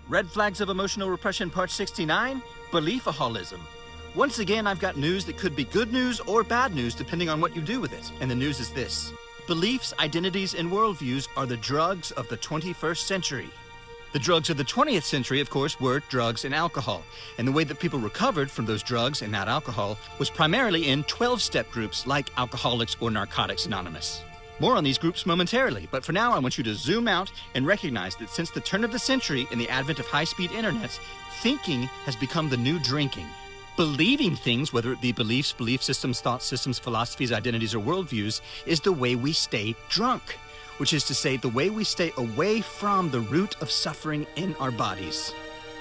Red Flags of Emotional Repression Part 69, Beliefaholism. Once again, I've got news that could be good news or bad news depending on what you do with it. And the news is this. Beliefs, identities, and worldviews are the drugs of the 21st century. The drugs of the 20th century, of course, were drugs and alcohol. And the way that people recovered from those drugs and that alcohol was primarily in 12-step groups like Alcoholics or Narcotics Anonymous. More on these groups momentarily, but for now I want you to zoom out and recognize that since the turn of the century and the advent of high-speed internet, thinking has become the new drinking. Believing things, whether it be beliefs, belief systems, thought systems, philosophies, identities, or worldviews, is the way we stay drunk, which is to say the way we stay away from the root of suffering in our bodies.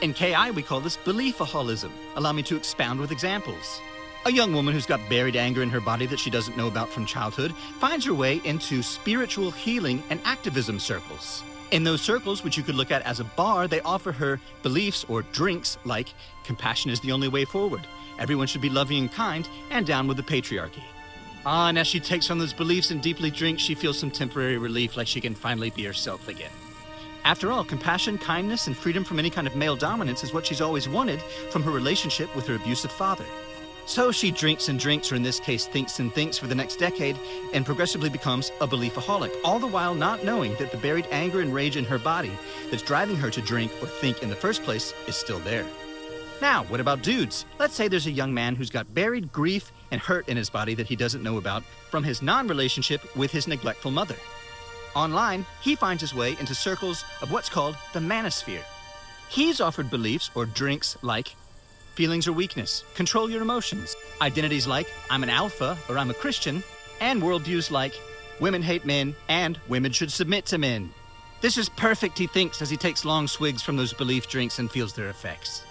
In KI, we call this Beliefaholism. Allow me to expound with examples. A young woman who's got buried anger in her body that she doesn't know about from childhood finds her way into spiritual healing and activism circles. In those circles, which you could look at as a bar, they offer her beliefs or drinks like compassion is the only way forward, everyone should be loving and kind, and down with the patriarchy. And as she takes on those beliefs and deeply drinks, she feels some temporary relief, like she can finally be herself again. After all, compassion, kindness, and freedom from any kind of male dominance is what she's always wanted from her relationship with her abusive father. So she drinks and drinks, or in this case thinks and thinks, for the next decade and progressively becomes a beliefaholic, all the while not knowing that the buried anger and rage in her body that's driving her to drink or think in the first place is still there. Now, what about dudes? Let's say there's a young man who's got buried grief and hurt in his body that he doesn't know about from his non-relationship with his neglectful mother. Online, he finds his way into circles of what's called the manosphere. He's offered beliefs or drinks like feelings are weakness, control your emotions, identities like I'm an alpha or I'm a Christian, and worldviews like women hate men and women should submit to men. This is perfect, he thinks, as he takes long swigs from those belief drinks and feels their effects.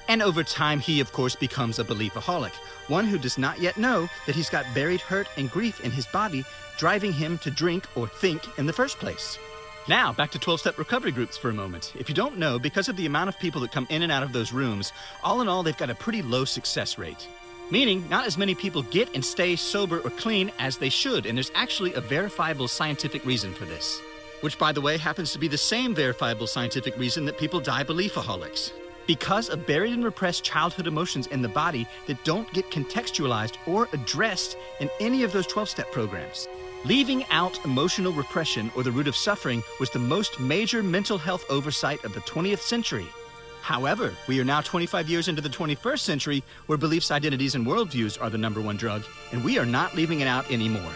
And over time, he, of course, becomes a beliefaholic, one who does not yet know that he's got buried hurt and grief in his body, driving him to drink or think in the first place. Now, back to 12-step recovery groups for a moment. If you don't know, because of the amount of people that come in and out of those rooms, all in all, they've got a pretty low success rate. Meaning, not as many people get and stay sober or clean as they should, and there's actually a verifiable scientific reason for this. Which, by the way, happens to be the same verifiable scientific reason that people die beliefaholics. Because of buried and repressed childhood emotions in the body that don't get contextualized or addressed in any of those 12-step programs. Leaving out emotional repression or the root of suffering was the most major mental health oversight of the 20th century. However, we are now 25 years into the 21st century where beliefs, identities, and worldviews are the #1 drug, and we are not leaving it out anymore.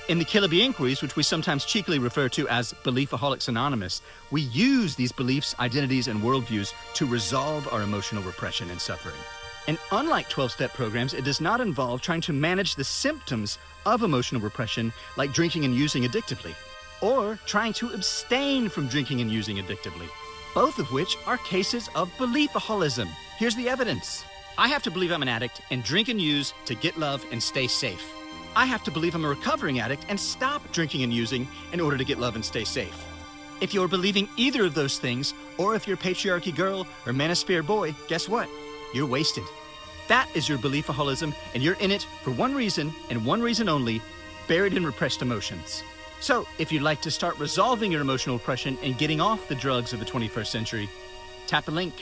In the Killaby inquiries, which we sometimes cheekily refer to as Beliefaholics Anonymous, we use these beliefs, identities, and worldviews to resolve our emotional repression and suffering. And unlike 12-step programs, it does not involve trying to manage the symptoms of emotional repression like drinking and using addictively, or trying to abstain from drinking and using addictively, both of which are cases of beliefaholism. Here's the evidence. I have to believe I'm an addict and drink and use to get love and stay safe. I have to believe I'm a recovering addict and stop drinking and using in order to get love and stay safe. If you're believing either of those things, or if you're patriarchy girl or manosphere boy, guess what? You're wasted. That is your beliefaholism, and you're in it for one reason and one reason only: buried and repressed emotions. So, if you'd like to start resolving your emotional repression and getting off the drugs of the 21st century, tap a link.